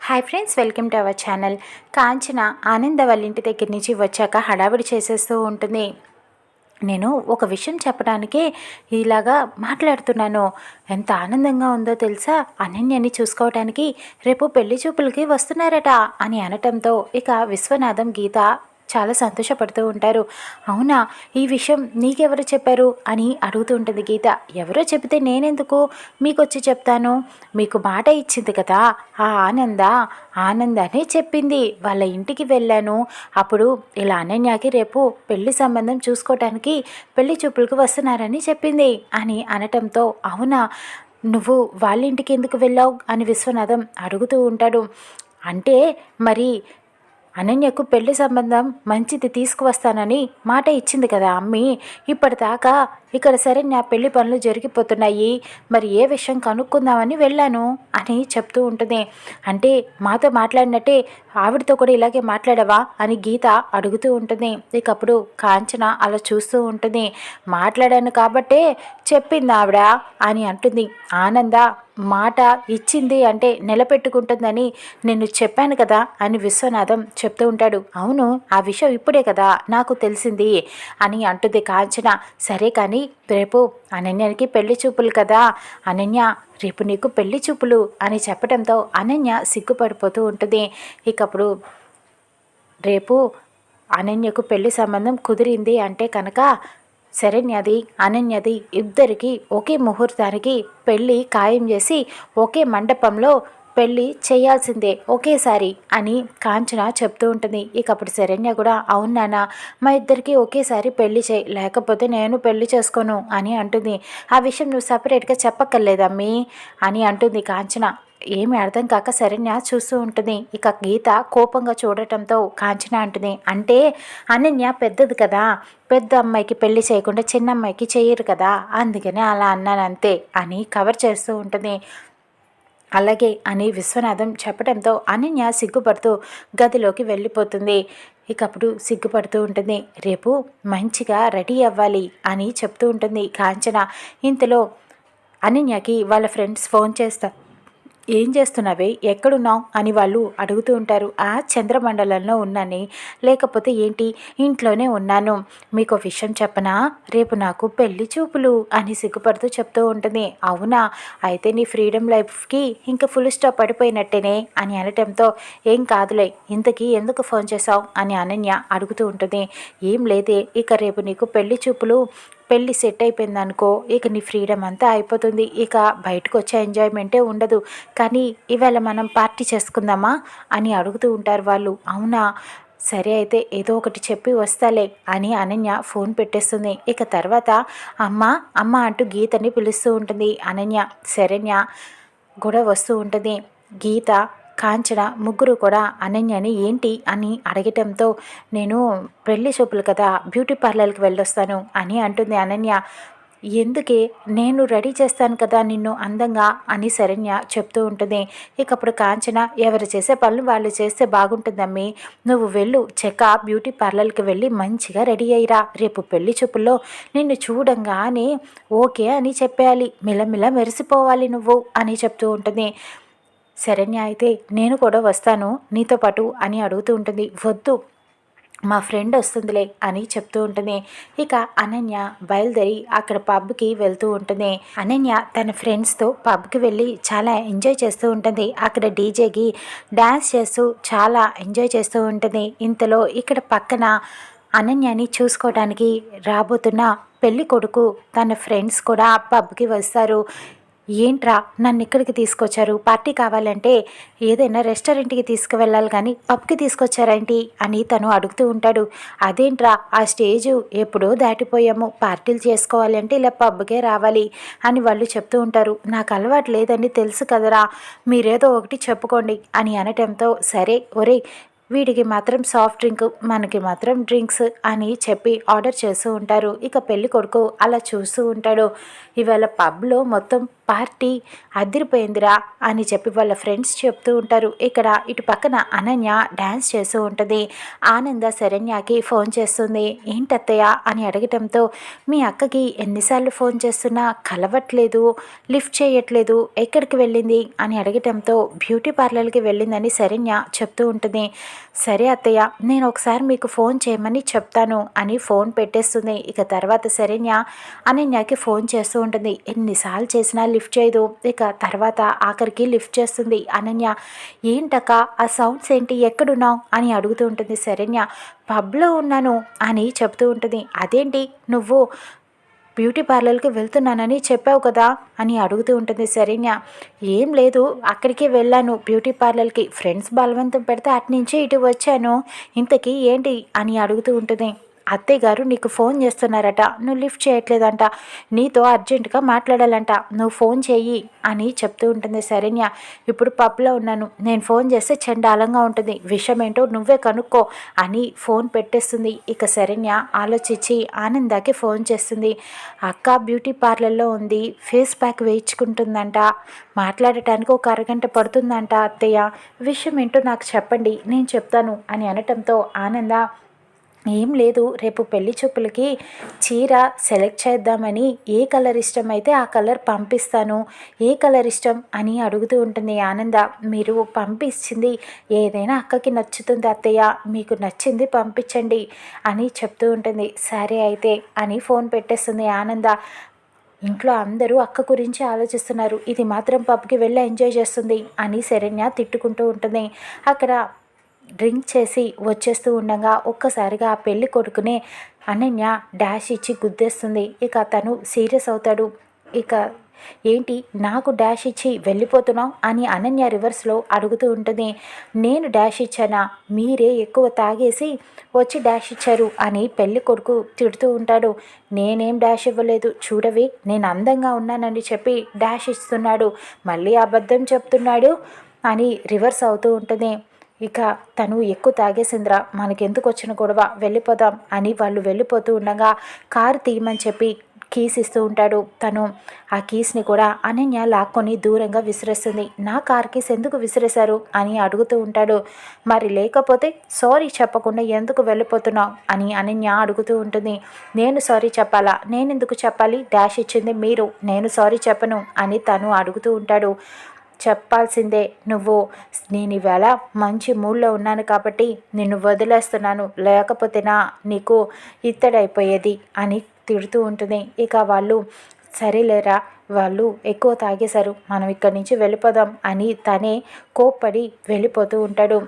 Hi friends, welcome to our channel. Kanchana ఆనంద వాళ్ళ ఇంటి దగ్గర నుంచి వచ్చాక హడావిడి చేసేస్తూ ఉంటుంది. నేను ఒక విషయం చెప్పడానికే ఇలాగా మాట్లాడుతున్నాను. ఎంత ఆనందంగా ఉందో తెలుసా, అనన్యని చూసుకోవడానికి రేపు పెళ్లి చూపులకి వస్తున్నారట అని అనటంతో ఇక విశ్వనాథం, గీత చాలా సంతోషపడుతూ ఉంటారు. అవునా, ఈ విషయం నీకెవరు చెప్పారు అని అడుగుతూ ఉంటుంది గీత. ఎవరో చెబితే నేనెందుకు మీకు వచ్చి చెప్తాను, మీకు మాట ఇచ్చింది కదా ఆ ఆనందానే చెప్పింది. వాళ్ళ ఇంటికి వెళ్ళాను, అప్పుడు ఇలా అనన్యకి రేపు పెళ్లి సంబంధం చూసుకోవటానికి పెళ్లి చూపులకు వస్తున్నారని చెప్పింది అని అనటంతో, అవునా, నువ్వు వాళ్ళ ఇంటికి ఎందుకు వెళ్ళావు అని విశ్వనాథం అడుగుతూ ఉంటాడు. అంటే మరి అనన్యకు పెళ్లి సంబంధం మంచిది తీసుకువస్తానని మాట ఇచ్చింది కదా అమ్మి. ఇప్పటిదాకా ఇక్కడ సరే నా పెళ్లి పనులు జరిగిపోతున్నాయి, మరి ఏ విషయం కనుక్కుందామని వెళ్ళాను అని చెప్తూ ఉంటుంది. అంటే మాతో మాట్లాడినట్టే ఆవిడతో కూడా ఇలాగే మాట్లాడవా అని గీత అడుగుతూ ఉంటుంది. ఇకప్పుడు కాంచన అలా చూస్తూ ఉంటుంది. మాట్లాడాను కాబట్టే చెప్పింది ఆవిడ అని అంటుంది. ఆనంద మాట ఇచ్చింది అంటే నిలబెట్టుకుంటుందని నేను చెప్పాను కదా అని విశ్వనాథం చెప్తూ ఉంటాడు. అవును, ఆ విషయం ఇప్పుడే కదా నాకు తెలిసింది అని అంటుంది కాంచన. సరే కానీ రేపు అనన్యకి పెళ్లి చూపులు కదా, అనన్య రేపు నీకు పెళ్లి చూపులు అని చెప్పడంతో అనన్య సిగ్గుపడిపోతూ ఉంటుంది. ఇకప్పుడు రేపు అనన్యకు పెళ్లి సంబంధం కుదిరింది అంటే కనుక శరణ్యది అనన్యది ఇద్దరికి ఒకే ముహూర్తానికి పెళ్ళి ఖాయం చేసి ఒకే మండపంలో పెళ్ళి చేయాల్సిందే ఒకేసారి అని కాంచన చెప్తూ ఉంటుంది. ఇకప్పుడు శరణ్య కూడా అవునానా, మా ఇద్దరికి ఒకేసారి పెళ్లి చేయి, లేకపోతే నేను పెళ్లి చేసుకోను అని అంటుంది. ఆ విషయం నువ్వు సపరేట్గా చెప్పక్కర్లేదమ్మీ అని అంటుంది కాంచన. ఏమి అర్థం కాక శరణ్య చూస్తూ ఉంటుంది. ఇక గీత కోపంగా చూడటంతో కాంచన అంటుంది, అంటే అనన్య పెద్దది కదా, పెద్ద అమ్మాయికి పెళ్లి చేయకుండా చిన్న అమ్మాయికి చేయరు కదా, అందుకనే అలా అన్నాను అంతే అని కవర్ చేస్తూ ఉంటుంది. అలాగే అని విశ్వనాథం చెప్పడంతో అనన్య సిగ్గుపడుతూ గదిలోకి వెళ్ళిపోతుంది. ఇకప్పుడు సిగ్గుపడుతూ ఉంటుంది. రేపు మంచిగా రెడీ అవ్వాలి అని చెప్తూ ఉంటుంది కాంచన. ఇంతలో అనన్యకి వాళ్ళ ఫ్రెండ్స్ ఫోన్ చేస్తారు. ఏం చేస్తున్నావే, ఎక్కడున్నావు అని వాళ్ళు అడుగుతూ ఉంటారు. ఆ చంద్రమండలంలో ఉన్నాను, లేకపోతే ఏంటి ఇంట్లోనే ఉన్నాను. మీకు విషయం చెప్పనా, రేపు నాకు పెళ్లి చూపులు అని సిగ్గుపడుతూ చెప్తూ ఉంటుంది. అవునా, అయితే నీ ఫ్రీడమ్ లైఫ్కి ఇంకా ఫుల్ స్టాప్ పడిపోయినట్టేనే అని అనటంతో, ఏం కాదులే, ఇంతకీ ఎందుకు ఫోన్ చేశావు అని అనన్య అడుగుతూ ఉంటుంది. ఏం లేదే, ఇక రేపు నీకు పెళ్లి చూపులు పెళ్ళి సెట్ అయిపోయిందనుకో, ఇక నీ ఫ్రీడమ్ అంతా అయిపోతుంది, ఇక బయటకు వచ్చే ఎంజాయ్మెంటే ఉండదు. కానీ ఇవాళ మనం పార్టీ చేసుకుందామా అని అడుగుతూ ఉంటారు వాళ్ళు. అవునా, సరే అయితే ఏదో ఒకటి చెప్పి వస్తాలే అని అనన్య ఫోన్ పెట్టేస్తుంది. ఇక తర్వాత అమ్మ అమ్మ అంటూ గీతని పిలుస్తూ ఉంటుంది అనన్య. శరణ్య కూడా వస్తూ ఉంటుంది. గీత, కాంచన ముగ్గురు కూడా అనన్యని ఏంటి అని అడగటంతో, నేను పెళ్లి చూపులు కదా బ్యూటీ పార్లర్కి వెళ్ళొస్తాను అని అంటుంది అనన్య. ఎందుకే, నేను రెడీ చేస్తాను కదా నిన్ను అందంగా అని శరణ్య చెప్తూ ఉంటుంది. ఇకప్పుడు కాంచన, ఎవరు చేసే పనులు వాళ్ళు చేస్తే బాగుంటుందమ్మి, నువ్వు వెళ్ళు, బ్యూటీ పార్లర్కి వెళ్ళి మంచిగా రెడీ అయ్యిరా, రేపు పెళ్లి చూపుల్లో నిన్ను చూడంగానే ఓకే అని చెప్పేయాలి, మిలమిల మెరిసిపోవాలి నువ్వు అని చెప్తూ ఉంటుంది. శరణ్య అయితే నేను కూడా వస్తాను నీతో పాటు అని అడుగుతూ ఉంటుంది. వద్దు, మా ఫ్రెండ్ వస్తుందిలే అని చెప్తూ ఉంటుంది. ఇక అనన్య బయలుదేరి అక్కడ పబ్కి వెళ్తూ ఉంటుంది. అనన్య తన ఫ్రెండ్స్తో పబ్కి వెళ్ళి చాలా ఎంజాయ్ చేస్తూ ఉంటుంది. అక్కడ డీజేకి డ్యాన్స్ చేస్తూ చాలా ఎంజాయ్ చేస్తూ ఉంటుంది. ఇంతలో ఇక్కడ పక్కన అనన్యని చూసుకోవడానికి రాబోతున్న పెళ్ళి కొడుకు తన ఫ్రెండ్స్ కూడా పబ్కి వస్తారు. ఏంట్రా నన్ను ఇక్కడికి తీసుకొచ్చారు, పార్టీ కావాలంటే ఏదైనా రెస్టారెంట్కి తీసుకువెళ్ళాలి కానీ పబ్కి తీసుకొచ్చారేంటి అని తను అడుగుతూ ఉంటాడు. అదేంట్రా, ఆ స్టేజు ఎప్పుడో దాటిపోయాము, పార్టీలు చేసుకోవాలంటే ఇలా పబ్కే రావాలి అని వాళ్ళు చెప్తూ ఉంటారు. నాకు అలవాటు లేదని తెలుసు కదరా, మీరేదో ఒకటి చెప్పుకోండి అని అనటంతో, సరే ఒరే వీడికి మాత్రం సాఫ్ట్ డ్రింక్, మనకి మాత్రం డ్రింక్స్ అని చెప్పి ఆర్డర్ చేస్తూ ఉంటారు. ఇక పెళ్లి కొడుకు అలా చూస్తూ ఉంటాడు. ఇవాళ పబ్లో మొత్తం పార్టీ అదిరిపోయిందిరా అని చెప్పి వాళ్ళ ఫ్రెండ్స్ చెప్తూ ఉంటారు. ఇక్కడ ఇటు పక్కన అనన్య డ్యాన్స్ చేస్తూ ఉంటుంది. ఆనంద శరణ్యకి ఫోన్ చేస్తుంది. ఏంటత్తయ్య అని అడగటంతో, మీ అక్కకి ఎన్నిసార్లు ఫోన్ చేస్తున్నా కలవట్లేదు, లిఫ్ట్ చేయట్లేదు, ఎక్కడికి వెళ్ళింది అని అడగటంతో బ్యూటీ పార్లర్కి వెళ్ళిందని శరణ్య చెప్తూ ఉంటుంది. సరే అత్తయ్య, నేను ఒకసారి మీకు ఫోన్ చేయమని చెప్తాను అని ఫోన్ పెట్టేస్తుంది. ఇక తర్వాత శరణ్య అనన్యకి ఫోన్ చేస్తూ ఉంటుంది. ఎన్నిసార్లు చేసినా లిఫ్ట్ చేయదు. ఇక తర్వాత ఆఖరికి లిఫ్ట్ చేస్తుంది అనన్య. ఏంటక్క ఆ సౌండ్స్ ఏంటి, ఎక్కడున్నావు అని అడుగుతూ ఉంటుంది శరణ్య. పబ్లో ఉన్నాను అని చెప్తూ ఉంటుంది. అదేంటి నువ్వు బ్యూటీ పార్లర్కి వెళ్తున్నానని చెప్పావు కదా అని అడుగుతూ ఉంటుంది శరణ్య. ఏం లేదు, అక్కడికి వెళ్ళాను బ్యూటీ పార్లర్కి, ఫ్రెండ్స్ బలవంతం పెడితే అట్నుంచి ఇటు వచ్చాను, ఇంతకీ ఏంటి అని అడుగుతూ ఉంటుంది. అత్తయ్య గారు నీకు ఫోన్ చేస్తున్నారట, నువ్వు లిఫ్ట్ చేయట్లేదంట, నీతో అర్జెంటుగా మాట్లాడాలంట, నువ్వు ఫోన్ చెయ్యి అని చెప్తూ ఉంటుంది శరణ్య. ఇప్పుడు పబ్లో ఉన్నాను, నేను ఫోన్ చేస్తే చండాలంగా ఉంటుంది, విషయం ఏంటో నువ్వే కనుక్కో అని ఫోన్ పెట్టేస్తుంది. ఇక శరణ్య ఆలోచించి ఆనందాకి ఫోన్ చేస్తుంది. అక్క బ్యూటీ పార్లర్లో ఉంది, ఫేస్ ప్యాక్ వేయించుకుంటుందంట, మాట్లాడటానికి ఒక అరగంట పడుతుందంట అత్తయ్య, విషయం ఏంటో నాకు చెప్పండి, నేను చెప్తాను అని అనటంతో ఆనంద, ఏం లేదు, రేపు పెళ్లి చూపులకి చీర సెలెక్ట్ చేద్దామని ఏ కలర్ ఇష్టమైతే ఆ కలర్ పంపిస్తాను, ఏ కలర్ ఇష్టం అని అడుగుతూ ఉంటుంది ఆనంద. మీరు పంపించింది ఏదైనా అక్కకి నచ్చుతుంది అత్తయ్య, మీకు నచ్చింది పంపించండి అని చెప్తూ ఉంటుంది. సరే అయితే అని ఫోన్ పెట్టేస్తుంది ఆనంద. ఇంట్లో అందరూ అక్క గురించి ఆలోచిస్తున్నారు, ఇది మాత్రం పబ్కి వెళ్ళి ఎంజాయ్ చేస్తుంది అని శరణ్య తిట్టుకుంటూ ఉంటుంది. అక్కడ డ్రింక్ చేసి వచ్చేస్తూ ఉండగా ఒక్కసారిగా ఆ పెళ్లి కొడుకునే అనన్య డాష్ ఇచ్చి గుద్దేస్తుంది. ఇక తను సీరియస్ అవుతాడు. ఇక ఏంటి నాకు డాష్ ఇచ్చి వెళ్ళిపోతున్నావు అని అనన్య రివర్స్లో అడుగుతూ ఉంటుంది. నేను డాష్ ఇచ్చానా, మీరే ఎక్కువ తాగేసి వచ్చి డాష్ ఇచ్చారు అని పెళ్లి కొడుకు తిడుతూ ఉంటాడు. నేనేం డాష్ ఇవ్వలేదు, చూడవి నేను అందంగా ఉన్నానని చెప్పి డాష్ ఇస్తున్నాడు, మళ్ళీ అబద్ధం చెప్తున్నాడు అని రివర్స్ అవుతూ ఉంటుంది. ఇక తను ఎక్కువ తాగేసిందిరా, మనకెందుకు వచ్చిన గొడవ, వెళ్ళిపోదాం అని వాళ్ళు వెళ్ళిపోతూ ఉండగా కారు తీయమని చెప్పి కీస్ ఇస్తూ ఉంటాడు. తను ఆ కీస్ని కూడా అనన్య లాక్కొని దూరంగా విసిరేస్తుంది. నా కార్ కీస్ ఎందుకు విసిరేశారు అని అడుగుతూ ఉంటాడు. మరి లేకపోతే సారీ చెప్పకుండా ఎందుకు వెళ్ళిపోతున్నావు అని అనన్య అడుగుతూ ఉంటుంది. నేను సారీ చెప్పాలా, నేను ఎందుకు చెప్పాలి, డాష్ ఇచ్చింది మీరు, నేను సారీ చెప్పను అని తను అడుగుతూ ఉంటాడు. చెప్పాల్సిందే నువ్వు, నేను ఈవేళ మంచి మూడ్లో ఉన్నాను కాబట్టి నిన్ను వదిలేస్తున్నాను, లేకపోతే నీకు ఇత్తడైపోయేది అని తిడుతూ ఉంటుంది. ఇక వాళ్ళు సరేలేరా, వాళ్ళు ఎక్కువ తాగేశారు, మనం ఇక్కడి నుంచి వెళ్ళిపోదాం అని తనే కోప్పడి వెళ్ళిపోతూ ఉంటాడు.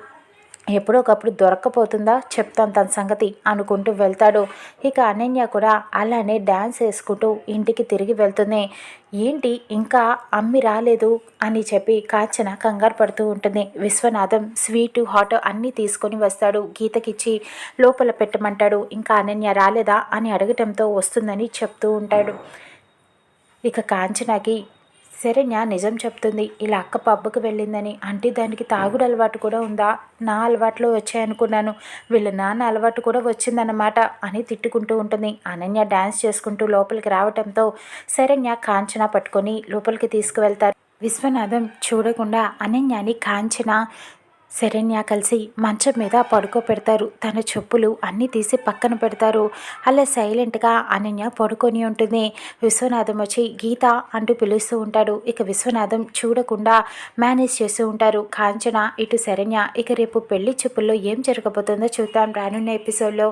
ఎప్పుడోకప్పుడు దొరక్కపోతుందా, చెప్తాను తన సంగతి అనుకుంటూ వెళ్తాడు. ఇక అనన్య కూడా అలానే డ్యాన్స్ వేసుకుంటూ ఇంటికి తిరిగి వెళ్తుంది. ఏంటి ఇంకా అమ్మి రాలేదు అని చెప్పి కాంచన కంగారు పడుతూ ఉంటుంది. విశ్వనాథం స్వీటు హాట్ అన్నీ తీసుకొని వస్తాడు. గీతకిచ్చి లోపల పెట్టమంటాడు. ఇంకా అనన్య రాలేదా అని అడగటంతో వస్తుందని చెప్తూ ఉంటాడు. ఇక కాంచనకి శరణ్య నిజం చెప్తుంది, ఇలా అక్క పబ్బుకు వెళ్ళిందని. అంటే దానికి తాగుడు అలవాటు కూడా ఉందా, నా అలవాట్లో వచ్చాయనుకున్నాను, వీళ్ళ నాన్న అలవాటు కూడా వచ్చిందన్నమాట అని తిట్టుకుంటూ ఉంటుంది. అనన్య డ్యాన్స్ చేసుకుంటూ లోపలికి రావటంతో శరణ్య కాంచన పట్టుకొని లోపలికి తీసుకువెళ్తారు. విశ్వనాథం చూడకుండా అనన్యని కాంచన శరణ్య కలిసి మంచం మీద పడుకోపెడతారు. తన చెప్పులు అన్నీ తీసి పక్కన పెడతారు. అలా సైలెంట్గా అనన్య పడుకొని ఉంటుంది. విశ్వనాథం వచ్చి గీత అంటూ పిలుస్తూ ఉంటాడు. ఇక విశ్వనాథం చూడకుండా మేనేజ్ చేస్తూ ఉంటారు. కాంచన ఇటు శరణ్య. ఇక రేపు పెళ్లి చూపుల్లో ఏం జరగబోతుందో చూద్దాం రానున్న ఎపిసోడ్లో.